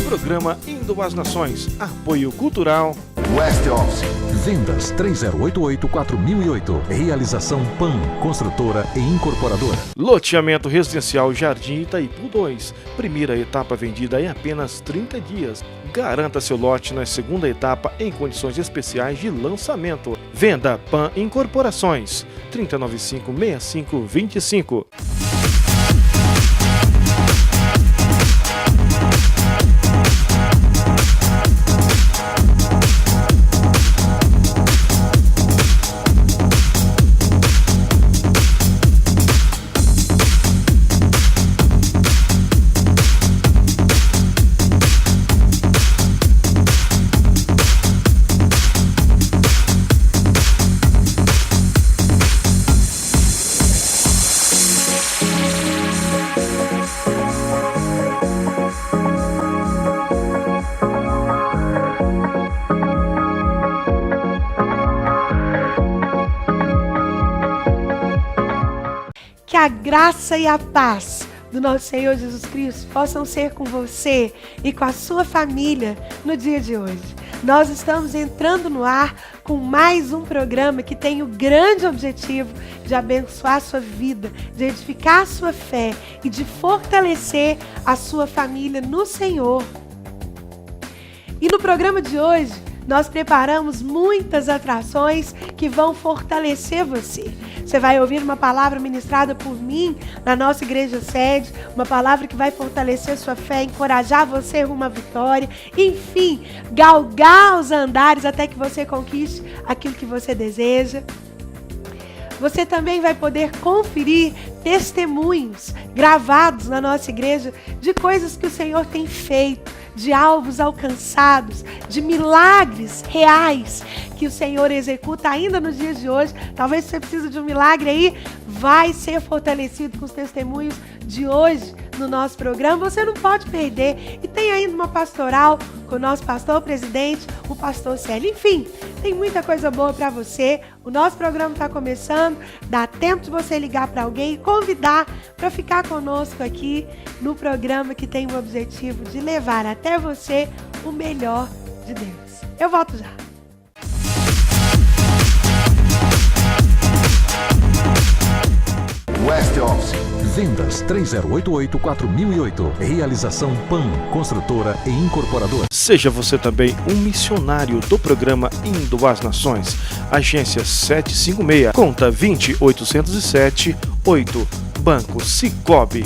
Programa Indo às Nações. Apoio Cultural West Office. Vendas 3088-4008. Realização PAN, construtora e incorporadora. Loteamento Residencial Jardim Itaipu 2. Primeira etapa vendida em apenas 30 dias. Garanta seu lote na segunda etapa em condições especiais de lançamento. Venda PAN Incorporações 3095-6525. Que a graça e a paz do nosso Senhor Jesus Cristo possam ser com você e com a sua família no dia de hoje. Nós estamos entrando no ar com mais um programa que tem o grande objetivo de abençoar a sua vida, de edificar a sua fé e de fortalecer a sua família no Senhor. E no programa de hoje, nós preparamos muitas atrações que vão fortalecer você. Você vai ouvir uma palavra ministrada por mim na nossa igreja sede, uma palavra que vai fortalecer sua fé, encorajar você rumo à vitória, enfim, galgar os andares até que você conquiste aquilo que você deseja. Você também vai poder conferir testemunhos gravados na nossa igreja de coisas que o Senhor tem feito, de alvos alcançados, de milagres reais que o Senhor executa ainda nos dias de hoje. Talvez você precise de um milagre aí, vai ser fortalecido com os testemunhos de hoje no nosso programa. Você não pode perder. E tem ainda uma pastoral com o nosso pastor presidente, o pastor Célio. Enfim, tem muita coisa boa para você. O nosso programa está começando. Dá tempo de você ligar para alguém e convidar para ficar conosco aqui no programa que tem o objetivo de levar até você o melhor de Deus. Eu volto já. West Office. Vendas 3088-4008. Realização PAN, construtora e incorporadora. Seja você também um missionário do programa Indo às Nações. Agência 756, conta 20807-8, Banco Sicoob.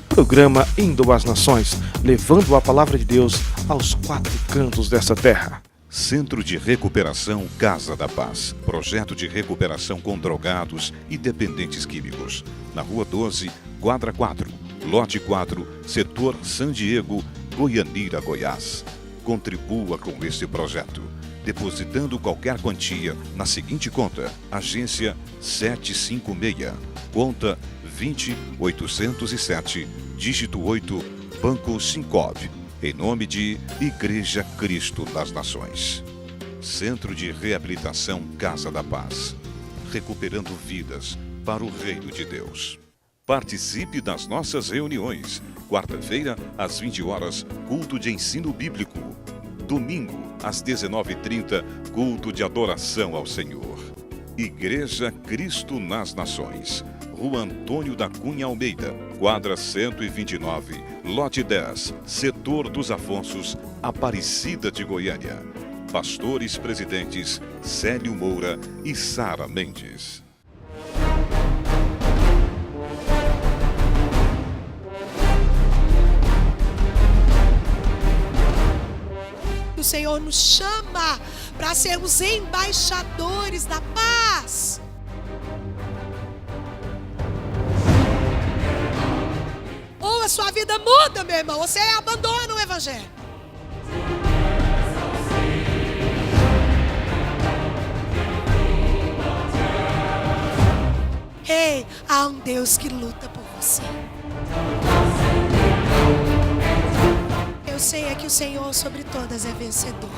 Programa Indo às Nações, levando a palavra de Deus aos quatro cantos dessa terra. Centro de Recuperação Casa da Paz. Projeto de recuperação com drogados e dependentes químicos. Na Rua 12, quadra 4, lote 4, setor San Diego, Goianira, Goiás. Contribua com este projeto, depositando qualquer quantia na seguinte conta: Agência 756, conta 20807, dígito 8, Banco Sicoob. Em nome de Igreja Cristo das Nações. Centro de Reabilitação Casa da Paz. Recuperando vidas para o Reino de Deus. Participe das nossas reuniões. Quarta-feira, às 20 horas, culto de ensino bíblico. Domingo, às 19h30, culto de adoração ao Senhor. Igreja Cristo nas Nações. Rua Antônio da Cunha Almeida, quadra 129, lote 10, setor dos Afonsos, Aparecida de Goiânia. Pastores presidentes Célio Moura e Sara Mendes. O Senhor nos chama para sermos embaixadores da paz. Ou a sua vida muda, meu irmão, você abandona o Evangelho. Ei, há um Deus que luta por você. Eu sei é que o Senhor sobre todas é vencedor.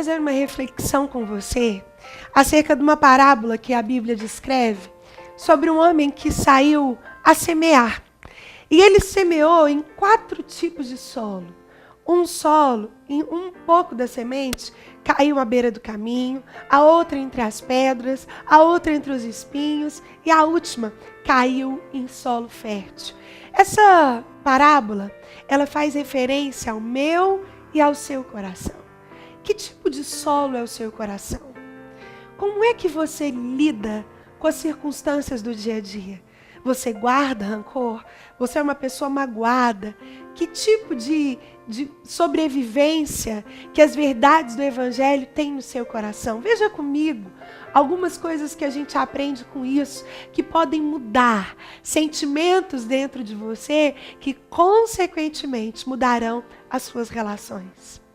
fazer uma reflexão com você acerca de uma parábola que a Bíblia descreve sobre um homem que saiu a semear. E ele semeou em 4 tipos de solo. Um solo, em um pouco da semente, caiu à beira do caminho, a outra entre as pedras, a outra entre os espinhos e a última caiu em solo fértil. Essa parábola, ela faz referência ao meu e ao seu coração. Que tipo de solo é o seu coração? Como é que você lida com as circunstâncias do dia a dia? Você guarda rancor? Você é uma pessoa magoada? Que tipo de sobrevivência que as verdades do Evangelho têm no seu coração? Veja comigo algumas coisas que a gente aprende com isso, que podem mudar sentimentos dentro de você, que consequentemente mudarão as suas relações.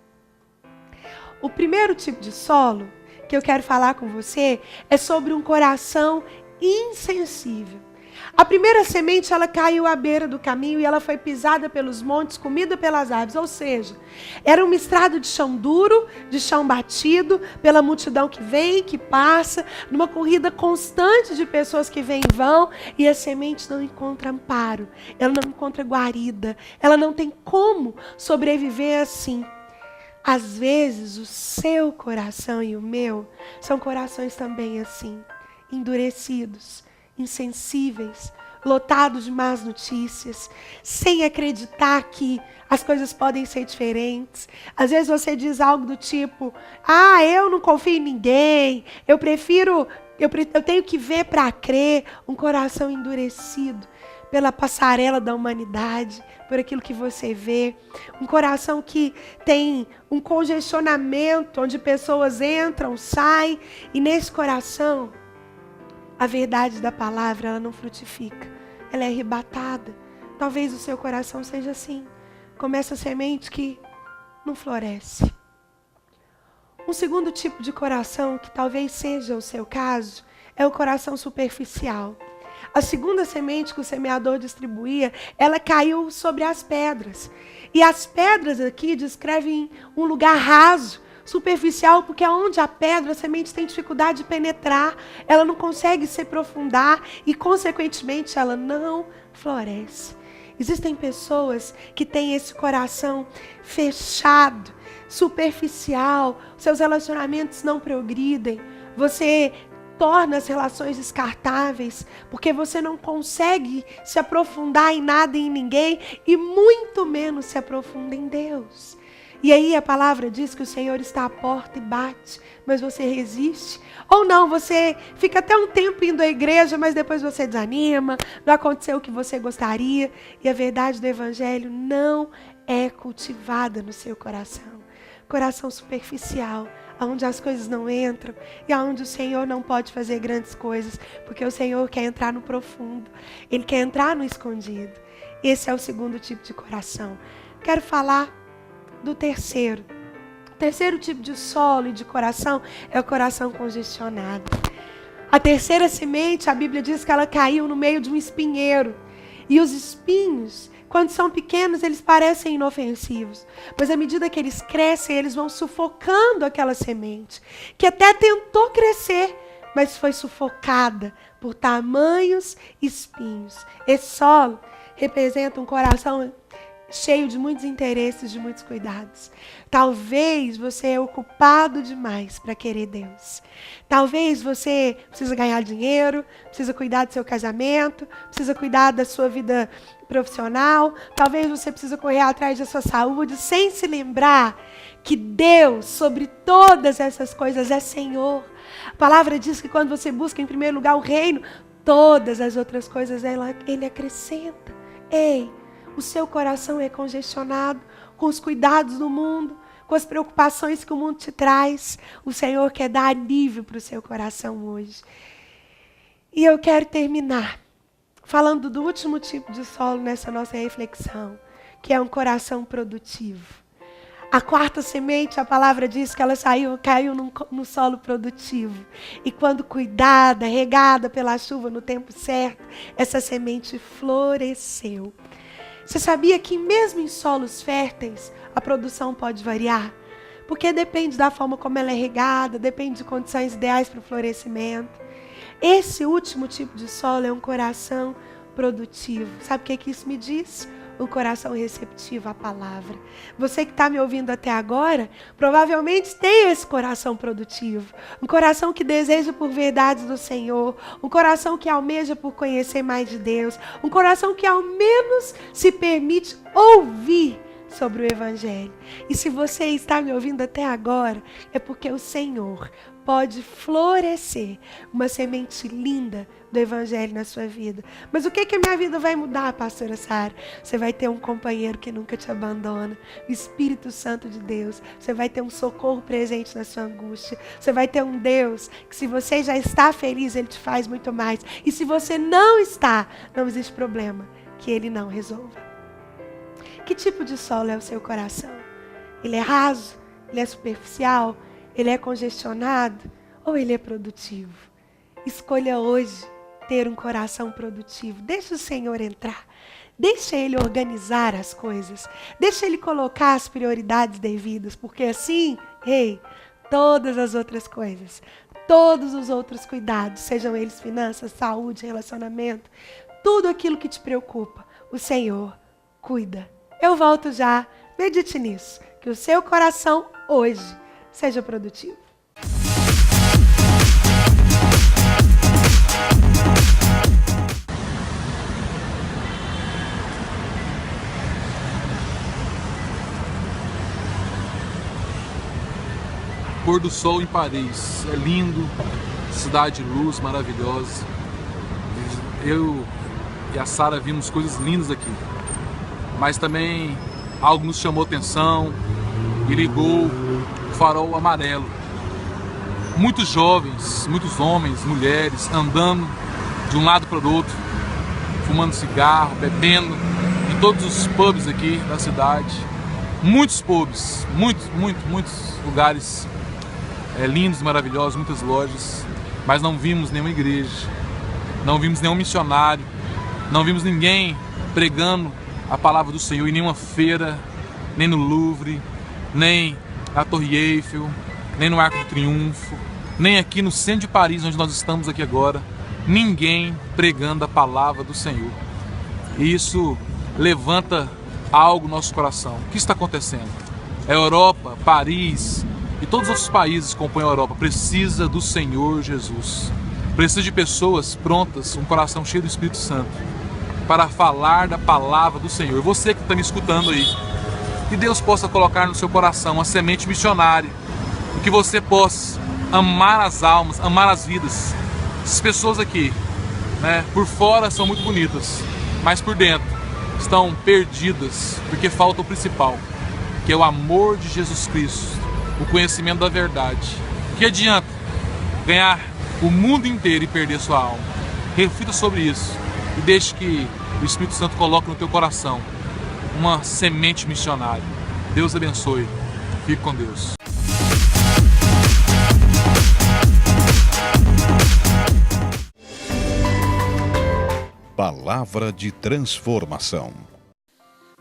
O primeiro tipo de solo que eu quero falar com você é sobre um coração insensível. A primeira semente, ela caiu à beira do caminho e ela foi pisada pelos montes, comida pelas aves. Ou seja, era uma estrada de chão duro, de chão batido, pela multidão que vem, que passa, numa corrida constante de pessoas que vêm e vão, e a semente não encontra amparo, ela não encontra guarida, ela não tem como sobreviver assim. Às vezes, o seu coração e o meu são corações também assim, endurecidos, insensíveis, lotados de más notícias, sem acreditar que as coisas podem ser diferentes. Às vezes você diz algo do tipo: eu não confio em ninguém, eu tenho que ver para crer. Um coração endurecido pela passarela da humanidade, por aquilo que você vê. Um coração que tem um congestionamento, onde pessoas entram, saem, e nesse coração a verdade da palavra, ela não frutifica, ela é arrebatada. Talvez o seu coração seja assim, como essa semente que não floresce. Um segundo tipo de coração, que talvez seja o seu caso, é o coração superficial. A segunda semente que o semeador distribuía, ela caiu sobre as pedras. E as pedras aqui descrevem um lugar raso, superficial, porque onde a pedra, a semente tem dificuldade de penetrar, ela não consegue se aprofundar e, consequentemente, ela não floresce. Existem pessoas que têm esse coração fechado, superficial, seus relacionamentos não progridem, você torna as relações descartáveis, porque você não consegue se aprofundar em nada e em ninguém, e muito menos se aprofunda em Deus. E aí a palavra diz que o Senhor está à porta e bate, mas você resiste. Ou não, você fica até um tempo indo à igreja, mas depois você desanima, não aconteceu o que você gostaria. E a verdade do Evangelho não é cultivada no seu coração. Coração superficial, onde as coisas não entram e onde o Senhor não pode fazer grandes coisas, porque o Senhor quer entrar no profundo, Ele quer entrar no escondido. Esse é o segundo tipo de coração. Quero falar do terceiro. O terceiro tipo de solo e de coração é o coração congestionado. A terceira semente, a Bíblia diz que ela caiu no meio de um espinheiro. E os espinhos, quando são pequenos, eles parecem inofensivos. Mas à medida que eles crescem, eles vão sufocando aquela semente, que até tentou crescer, mas foi sufocada por tamanhos espinhos. Esse solo representa um coração cheio de muitos interesses, de muitos cuidados. Talvez você é ocupado demais para querer Deus. Talvez você precisa ganhar dinheiro, precisa cuidar do seu casamento, precisa cuidar da sua vida profissional. Talvez você precisa correr atrás da sua saúde, sem se lembrar que Deus, sobre todas essas coisas, é Senhor. A palavra diz que quando você busca em primeiro lugar o reino, todas as outras coisas Ele acrescenta. Ei, o seu coração é congestionado com os cuidados do mundo, com as preocupações que o mundo te traz. O Senhor quer dar alívio para o seu coração hoje. E eu quero terminar falando do último tipo de solo nessa nossa reflexão, que é um coração produtivo. A quarta semente, a palavra diz que ela caiu no solo produtivo. E quando cuidada, regada pela chuva no tempo certo, essa semente floresceu. Você sabia que mesmo em solos férteis, a produção pode variar? porque depende da forma como ela é regada, depende de condições ideais para o florescimento. Esse último tipo de solo é um coração produtivo. Sabe o que isso me diz? Um coração receptivo à palavra. Você que está me ouvindo até agora, provavelmente tem esse coração produtivo. Um coração que deseja por verdades do Senhor. Um coração que almeja por conhecer mais de Deus. Um coração que ao menos se permite ouvir sobre o Evangelho. E se você está me ouvindo até agora, é porque o Senhor pode florescer uma semente linda do Evangelho na sua vida. Mas o que a minha vida vai mudar, pastora Sara? Você vai ter um companheiro que nunca te abandona, o Espírito Santo de Deus. Você vai ter um socorro presente na sua angústia. Você vai ter um Deus que, se você já está feliz, Ele te faz muito mais. E se você não está, não existe problema que Ele não resolva. Que tipo de solo é o seu coração? Ele é raso? Ele é superficial? Ele é congestionado? Ou ele é produtivo? Escolha hoje ter um coração produtivo. Deixa o Senhor entrar. Deixa Ele organizar as coisas. Deixa Ele colocar as prioridades devidas. Porque assim, todas as outras coisas, todos os outros cuidados, sejam eles finanças, saúde, relacionamento, tudo aquilo que te preocupa, o Senhor cuida. Eu volto já. Medite nisso. Que o seu coração hoje seja produtivo. Pôr do sol em Paris. É lindo. Cidade de luz, maravilhosa. Eu e a Sara vimos coisas lindas aqui. Mas também algo nos chamou atenção e ligou o farol amarelo. Muitos jovens, muitos homens, mulheres andando de um lado para o outro, fumando cigarro, bebendo em todos os pubs aqui da cidade. Muitos pubs, muitos lugares lindos, maravilhosos, muitas lojas, mas não vimos nenhuma igreja, não vimos nenhum missionário, não vimos ninguém pregando a palavra do Senhor em nenhuma feira, nem no Louvre, nem na Torre Eiffel, nem no Arco do Triunfo, nem aqui no centro de Paris, onde nós estamos aqui agora. Ninguém pregando a palavra do Senhor. E isso levanta algo no nosso coração. O que está acontecendo? A Europa, Paris e todos os outros países que compõem a Europa precisa do Senhor Jesus. Precisa de pessoas prontas, um coração cheio do Espírito Santo, para falar da palavra do Senhor. Você que está me escutando aí, que Deus possa colocar no seu coração uma semente missionária, e que você possa amar as almas, amar as vidas. Essas pessoas aqui, por fora são muito bonitas, mas por dentro estão perdidas, porque falta o principal, que é o amor de Jesus Cristo, o conhecimento da verdade. Que adianta ganhar o mundo inteiro e perder sua alma? Reflita sobre isso e deixe que o Espírito Santo coloque no teu coração uma semente missionária. Deus abençoe. Fique com Deus. Palavra de transformação.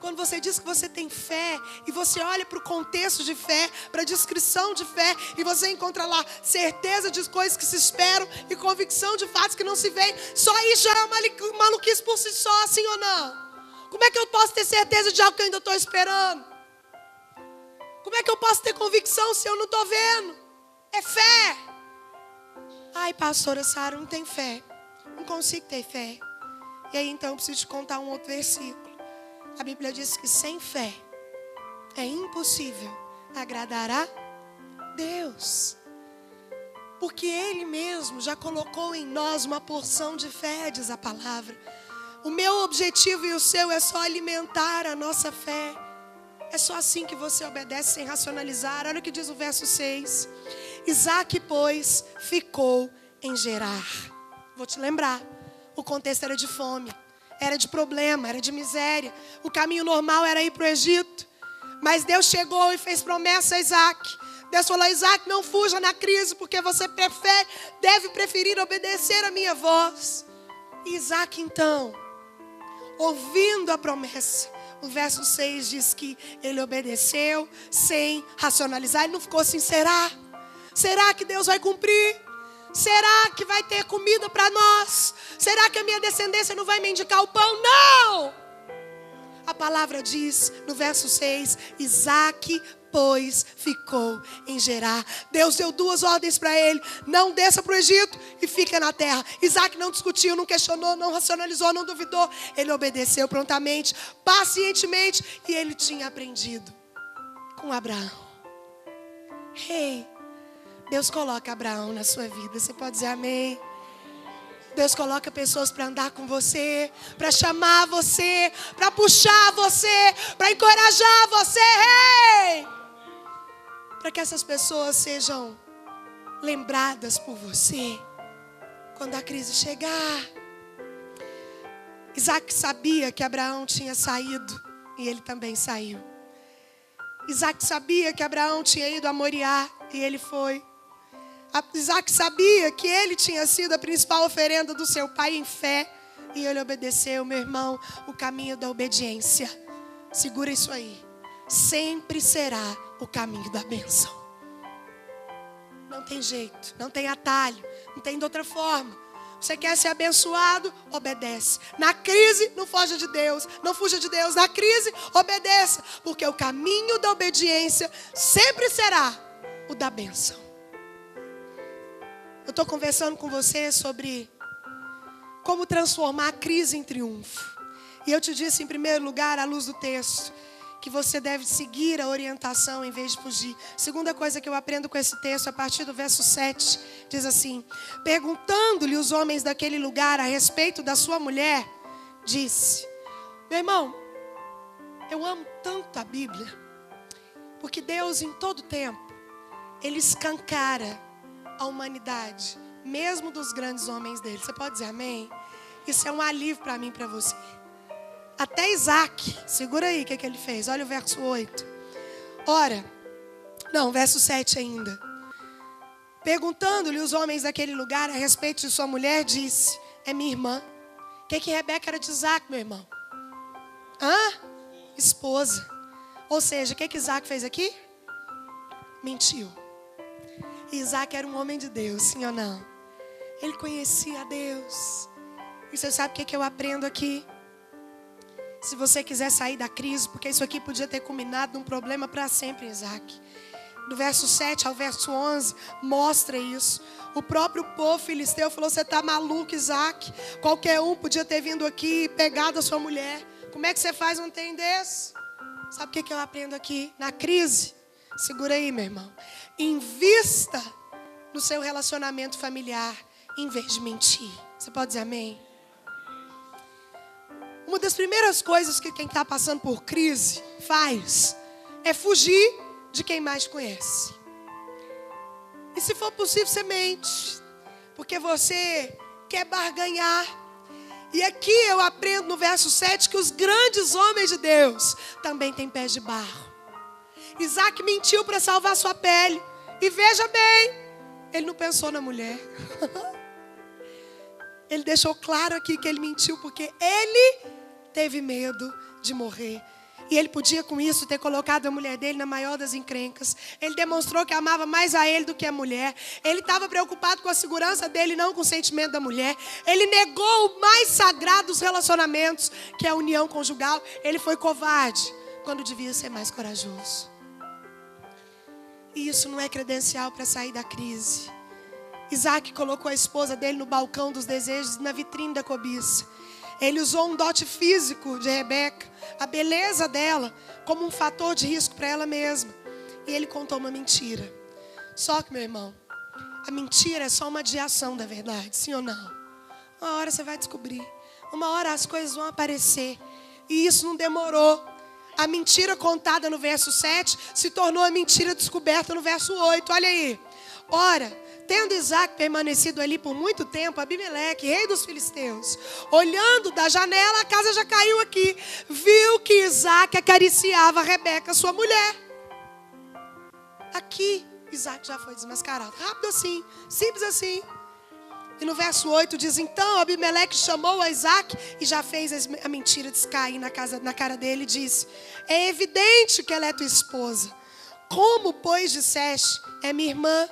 Quando você diz que você tem fé e você olha para o contexto de fé, para a descrição de fé, e você encontra lá certeza de coisas que se esperam e convicção de fatos que não se veem, só isso já é uma maluquice por si só, sim ou não? Como é que eu posso ter certeza de algo que eu ainda estou esperando? Como é que eu posso ter convicção se eu não estou vendo? É fé. Ai, pastora Sara, não tem fé. Não consigo ter fé. E aí então eu preciso te contar um outro versículo. A Bíblia diz que sem fé é impossível agradar a Deus. Porque Ele mesmo já colocou em nós uma porção de fé, diz a palavra. O meu objetivo e o seu é só alimentar a nossa fé. É só assim que você obedece sem racionalizar. Olha o que diz o verso 6. Isaque, pois, ficou em Gerar. Vou te lembrar, o contexto era de fome. Era de problema, era de miséria. O caminho normal era ir para o Egito. Mas Deus chegou e fez promessa a Isaque. Deus falou: Isaque, não fuja na crise, porque você deve preferir obedecer a minha voz. E Isaque então, ouvindo a promessa, O verso 6 diz que ele obedeceu sem racionalizar. Ele não ficou assim, será? Será que Deus vai cumprir? Será que vai ter comida para nós? Será que a minha descendência não vai mendigar o pão? Não! A palavra diz no verso 6, Isaque, pois, ficou em Gerar. Deus deu 2 ordens para ele: não desça para o Egito e fica na terra. Isaque não discutiu, não questionou, não racionalizou, não duvidou. Ele obedeceu prontamente, pacientemente, e ele tinha aprendido com Abraão. Deus coloca Abraão na sua vida. Você pode dizer amém? Deus coloca pessoas para andar com você, para chamar você, para puxar você, para encorajar você, para que essas pessoas sejam lembradas por você quando a crise chegar. Isaque sabia que Abraão tinha saído e ele também saiu. Isaque sabia que Abraão tinha ido a Moriá e ele foi. Isaque sabia que ele tinha sido a principal oferenda do seu pai em fé. E ele obedeceu, meu irmão, o caminho da obediência. Segura isso aí. Sempre será o caminho da bênção. Não tem jeito, não tem atalho, não tem de outra forma. Você quer ser abençoado? Obedece. Na crise, não fuja de Deus. Não fuja de Deus. Na crise, obedeça. Porque o caminho da obediência sempre será o da bênção. Eu estou conversando com você sobre como transformar a crise em triunfo. E eu te disse, em primeiro lugar, à luz do texto, que você deve seguir a orientação em vez de fugir. Segunda coisa que eu aprendo com esse texto, a partir do verso 7, diz assim: perguntando-lhe os homens daquele lugar a respeito da sua mulher, disse: meu irmão, eu amo tanto a Bíblia, porque Deus em todo tempo, Ele escancara a humanidade, mesmo dos grandes homens dele. Você pode dizer amém? Isso é um alívio para mim e para você. Até Isaque, segura aí o que ele fez. Olha o verso 8. Verso 7 ainda. Perguntando-lhe os homens daquele lugar a respeito de sua mulher, disse: é minha irmã. O que Rebeca era de Isaque, meu irmão? Esposa. Ou seja, o que Isaque fez aqui? Mentiu. Isaque era um homem de Deus, sim ou não? Ele conhecia a Deus. E você sabe o que eu aprendo aqui? Se você quiser sair da crise, porque isso aqui podia ter culminado num problema para sempre, Isaque. Do verso 7 ao verso 11, mostra isso. O próprio povo filisteu falou: você está maluco, Isaque? Qualquer um podia ter vindo aqui e pegado a sua mulher. Como é que você faz um trem desse? Sabe o que eu aprendo aqui? Na crise, segura aí, meu irmão. Invista no seu relacionamento familiar em vez de mentir. Você pode dizer amém? Uma das primeiras coisas que quem está passando por crise faz é fugir de quem mais conhece. E se for possível, você mente, porque você quer barganhar. E aqui eu aprendo no verso 7 que os grandes homens de Deus também têm pés de barro. Isaque mentiu para salvar sua pele. E veja bem, ele não pensou na mulher. Ele deixou claro aqui que ele mentiu porque ele teve medo de morrer. E ele podia com isso ter colocado a mulher dele na maior das encrencas. Ele demonstrou que amava mais a ele do que a mulher. Ele estava preocupado com a segurança dele, não com o sentimento da mulher. Ele negou o mais sagrado dos relacionamentos, que é a união conjugal. Ele foi covarde quando devia ser mais corajoso. E isso não é credencial para sair da crise. Isaque colocou a esposa dele no balcão dos desejos, na vitrine da cobiça. Ele usou um dote físico de Rebeca, a beleza dela, como um fator de risco para ela mesma. E ele contou uma mentira. Só que, meu irmão, a mentira é só uma adiação da verdade, sim ou não? Uma hora você vai descobrir. Uma hora as coisas vão aparecer. E isso não demorou. A mentira contada no verso 7 se tornou a mentira descoberta no verso 8. Olha aí. Ora, tendo Isaque permanecido ali por muito tempo, Abimeleque, rei dos filisteus, olhando da janela, a casa já caiu aqui, viu que Isaque acariciava Rebeca, sua mulher. Aqui, Isaque já foi desmascarado. Rápido assim, simples assim. E no verso 8 diz: então Abimeleque chamou a Isaque e já fez a mentira descair na cara dele e disse: é evidente que ela é tua esposa. Como, pois, disseste, é minha irmã?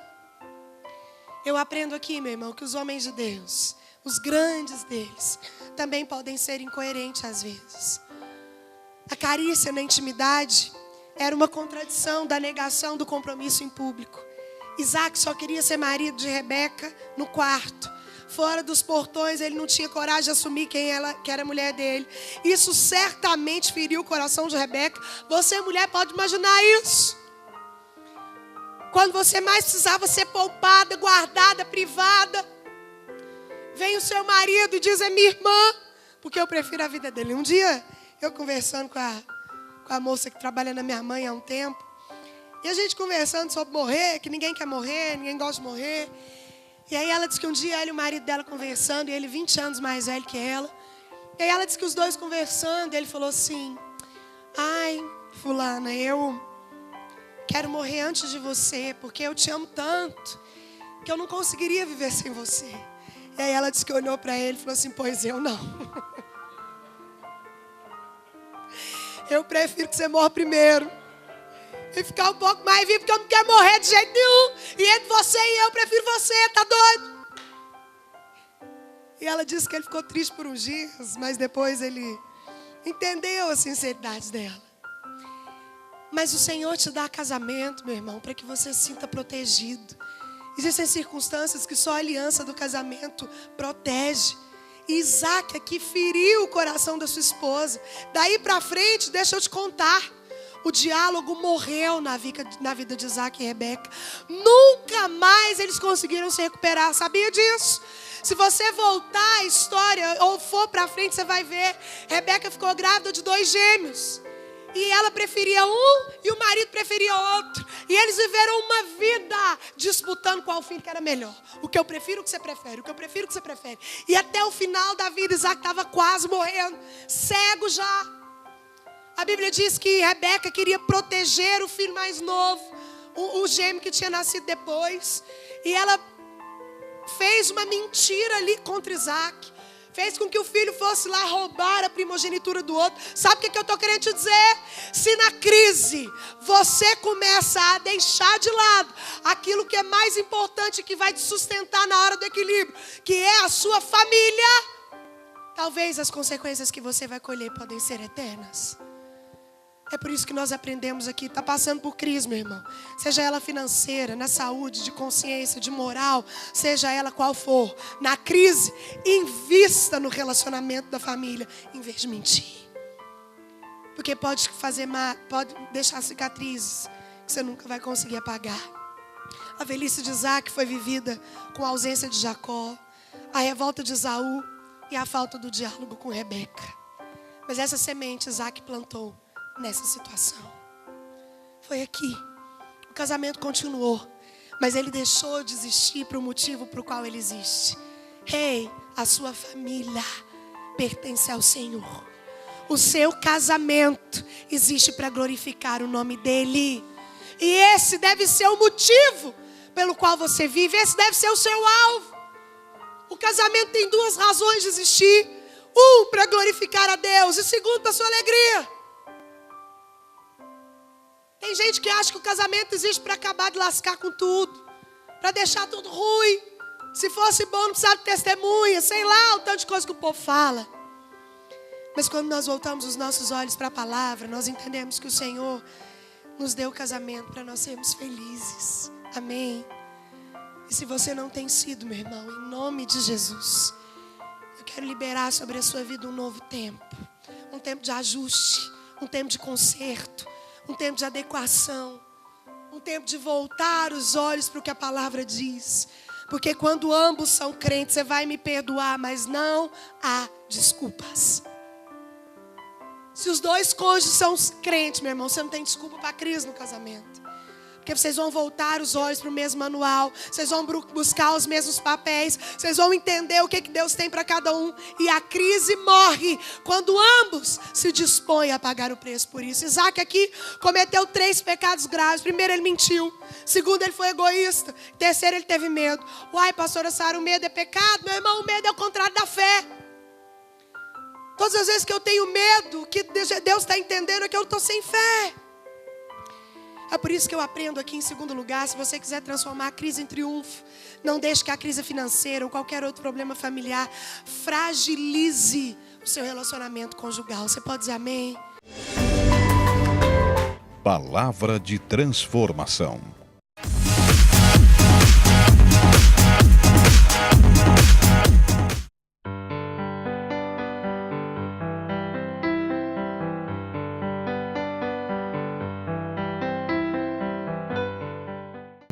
Eu aprendo aqui, meu irmão, que os homens de Deus, os grandes deles, também podem ser incoerentes às vezes. A carícia na intimidade era uma contradição da negação do compromisso em público. Isaque só queria ser marido de Rebeca no quarto. Fora dos portões, ele não tinha coragem de assumir que era a mulher dele. Isso certamente feriu o coração de Rebeca. Você, mulher, pode imaginar isso. Quando você mais precisava ser poupada, guardada, privada, vem o seu marido e diz: é minha irmã, porque eu prefiro a vida dele. Um dia, eu conversando com a moça que trabalha na minha mãe há um tempo, e a gente conversando sobre morrer, que ninguém quer morrer, ninguém gosta de morrer. E aí ela disse que um dia ela e o marido dela conversando, e ele 20 anos mais velho que ela. E aí ela disse que os dois conversando, e ele falou assim: ai, fulana, eu quero morrer antes de você, porque eu te amo tanto, que eu não conseguiria viver sem você. E aí ela disse que olhou para ele e falou assim: pois eu não. Eu prefiro que você morra primeiro e ficar um pouco mais vivo, porque eu não quero morrer de jeito nenhum. E entre você e eu prefiro você, tá doido? E ela disse que ele ficou triste por uns dias, mas depois ele entendeu a sinceridade dela. Mas o Senhor te dá casamento, meu irmão, para que você se sinta protegido. Existem circunstâncias que só a aliança do casamento protege. E Isaque aqui feriu o coração da sua esposa. Daí para frente, deixa eu te contar. O diálogo morreu na vida de Isaque e Rebeca. Nunca mais eles conseguiram se recuperar. Sabia disso? Se você voltar a história ou for para frente, você vai ver. Rebeca ficou grávida de 2 gêmeos. E ela preferia um e o marido preferia outro. E eles viveram uma vida disputando qual filho que era melhor. O que eu prefiro, o que você prefere. O que eu prefiro, o que você prefere. E até o final da vida, Isaque estava quase morrendo. Cego já. A Bíblia diz que Rebeca queria proteger o filho mais novo. O gêmeo que tinha nascido depois. E ela fez uma mentira ali contra Isaque. Fez com que o filho fosse lá roubar a primogenitura do outro. Sabe o que eu estou querendo te dizer? Se na crise você começa a deixar de lado aquilo que é mais importante, que vai te sustentar na hora do equilíbrio, que é a sua família, talvez as consequências que você vai colher podem ser eternas. É por isso que nós aprendemos aqui. Está passando por crise, meu irmão. Seja ela financeira, na saúde, de consciência, de moral, seja ela qual for. Na crise, invista no relacionamento da família, em vez de mentir. Porque pode fazer mal, pode deixar cicatrizes que você nunca vai conseguir apagar. A velhice de Isaque foi vivida com a ausência de Jacó, a revolta de Esaú e a falta do diálogo com Rebeca. Mas essa semente Isaque plantou nessa situação. Foi aqui. O casamento continuou, mas ele deixou de existir para o motivo para o qual ele existe. A sua família pertence ao Senhor. O seu casamento existe para glorificar o nome dele. E esse deve ser o motivo pelo qual você vive. Esse deve ser o seu alvo. O casamento tem 2 razões de existir. 1, para glorificar a Deus. E 2, para a sua alegria. Tem gente que acha que o casamento existe para acabar de lascar com tudo, para deixar tudo ruim. Se fosse bom, não precisava de testemunha, sei lá, o tanto de coisa que o povo fala. Mas quando nós voltamos os nossos olhos para a palavra, nós entendemos que o Senhor nos deu o casamento para nós sermos felizes. Amém? E se você não tem sido, meu irmão, em nome de Jesus, eu quero liberar sobre a sua vida um novo tempo. Um tempo de ajuste, um tempo de conserto, um tempo de adequação, um tempo de voltar os olhos para o que a palavra diz. Porque quando ambos são crentes, você vai me perdoar, mas não há desculpas. Se os 2 cônjuges são crentes, meu irmão, você não tem desculpa para a crise no casamento. Porque Porque vocês vão voltar os olhos para o mesmo manual. Vocês vão buscar os mesmos papéis. Vocês vão entender o que Deus tem para cada um. E a crise morre quando ambos se dispõem a pagar o preço por isso. Isaac aqui cometeu 3 pecados graves. Primeiro, ele mentiu. Segundo, ele foi egoísta. Terceiro, ele teve medo. Uai, pastora Sara, o medo é pecado? Meu irmão, o medo é o contrário da fé. Todas as vezes que eu tenho medo, que Deus está entendendo é que eu estou sem fé. É por isso que eu aprendo aqui em segundo lugar, se você quiser transformar a crise em triunfo, não deixe que a crise financeira ou qualquer outro problema familiar fragilize o seu relacionamento conjugal. Você pode dizer amém? Palavra de transformação.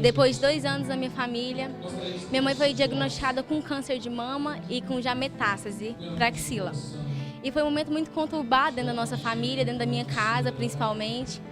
Depois de 2 anos na minha família, minha mãe foi diagnosticada com câncer de mama e com já metástase para axila. E foi um momento muito conturbado dentro da nossa família, dentro da minha casa principalmente.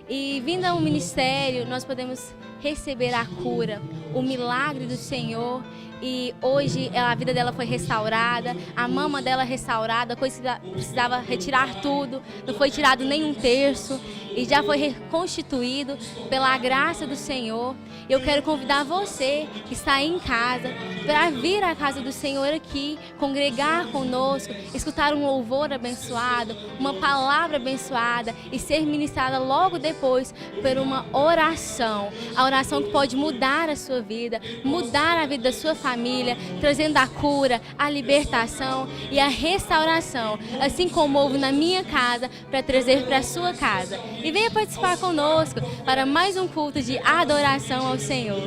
E vindo ao ministério, nós podemos receber a cura, o milagre do Senhor. E hoje a vida dela foi restaurada, a mama dela restaurada, coisa que precisava retirar tudo, não foi tirado nem 1/3 e já foi reconstituído pela graça do Senhor. Eu quero convidar você que está aí em casa para vir à casa do Senhor aqui, congregar conosco, escutar um louvor abençoado, uma palavra abençoada e ser ministrada logo depois por uma oração. A oração que pode mudar a sua vida, mudar a vida da sua família, trazendo a cura, a libertação e a restauração, assim como houve na minha casa, para trazer para a sua casa. E venha participar conosco para mais um culto de adoração ao Senhor.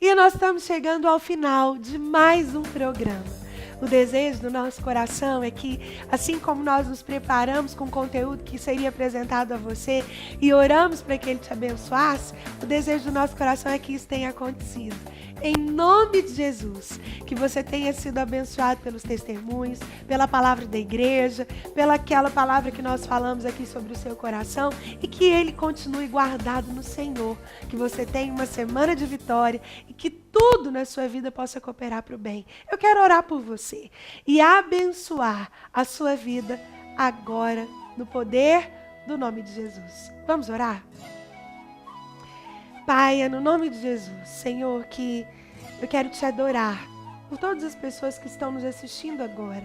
E nós estamos chegando ao final de mais um programa. O desejo do nosso coração é que, assim como nós nos preparamos com o conteúdo que seria apresentado a você e oramos para que Ele te abençoasse, o desejo do nosso coração é que isso tenha acontecido. Em nome de Jesus, que você tenha sido abençoado pelos testemunhos, pela palavra da igreja, pela aquela palavra que nós falamos aqui sobre o seu coração e que ele continue guardado no Senhor. Que você tenha uma semana de vitória e que tudo na sua vida possa cooperar para o bem. Eu quero orar por você e abençoar a sua vida agora no poder do nome de Jesus. Vamos orar? Pai, é no nome de Jesus, Senhor, que eu quero te adorar por todas as pessoas que estão nos assistindo agora.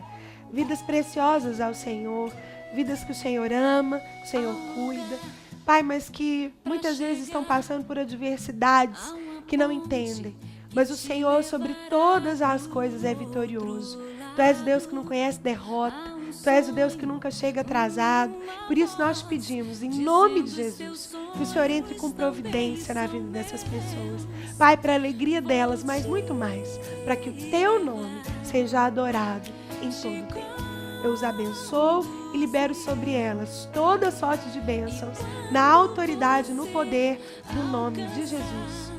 Vidas preciosas ao Senhor, vidas que o Senhor ama, que o Senhor cuida. Pai, mas que muitas vezes estão passando por adversidades que não entendem. Mas o Senhor, sobre todas as coisas, é vitorioso. Tu és o Deus que não conhece derrota. Tu és o Deus que nunca chega atrasado. Por isso nós pedimos, em nome de Jesus, que o Senhor entre com providência na vida dessas pessoas. Pai, para a alegria delas, mas muito mais, para que o Teu nome seja adorado em todo o tempo. Eu os abençoo e libero sobre elas toda sorte de bênçãos, na autoridade, no poder, no nome de Jesus.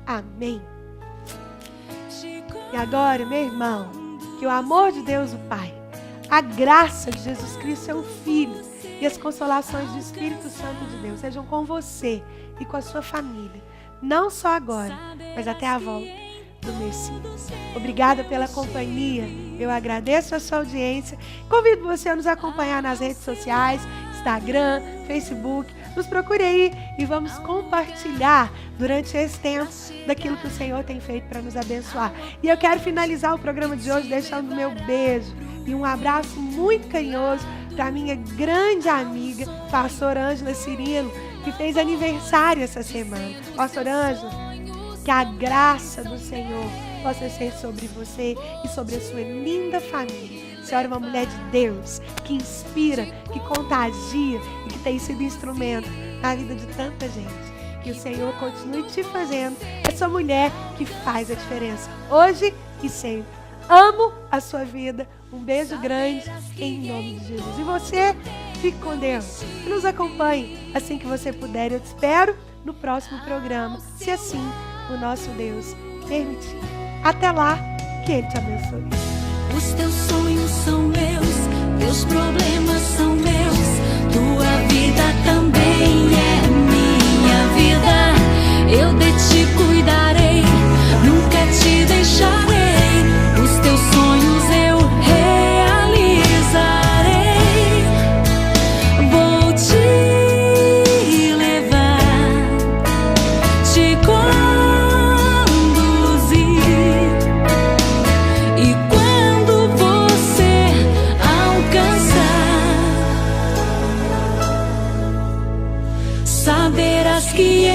Amém. E agora, meu irmão, que o amor de Deus, o Pai, a graça de Jesus Cristo, seu Filho, e as consolações do Espírito Santo de Deus sejam com você e com a sua família, não só agora, mas até a volta do Messias. Obrigada pela companhia, eu agradeço a sua audiência, convido você a nos acompanhar nas redes sociais, Instagram, Facebook, nos procure aí e vamos compartilhar durante esse tempo daquilo que o Senhor tem feito para nos abençoar. E eu quero finalizar o programa de hoje deixando o meu beijo e um abraço muito carinhoso para a minha grande amiga, pastora Ângela Cirilo, que fez aniversário essa semana. Pastora Ângela, que a graça do Senhor possa ser sobre você e sobre a sua linda família. A senhora é uma mulher de Deus, que inspira, que contagia e que tem sido instrumento na vida de tanta gente. Que o Senhor continue te fazendo essa mulher que faz a diferença, hoje e sempre. Amo a sua vida. Um beijo grande em nome de Jesus. E você, fique com Deus. E nos acompanhe assim que você puder. Eu te espero no próximo programa, se assim o nosso Deus permitir. Até lá, que Ele te abençoe. Os teus sonhos são meus, teus problemas são meus, tua vida também é minha vida. Eu de ti cuidarei, nunca te deixarei. Os teus sonhos eu realizarei. Vou te levar, te conduzir. E quando você alcançar, saberás que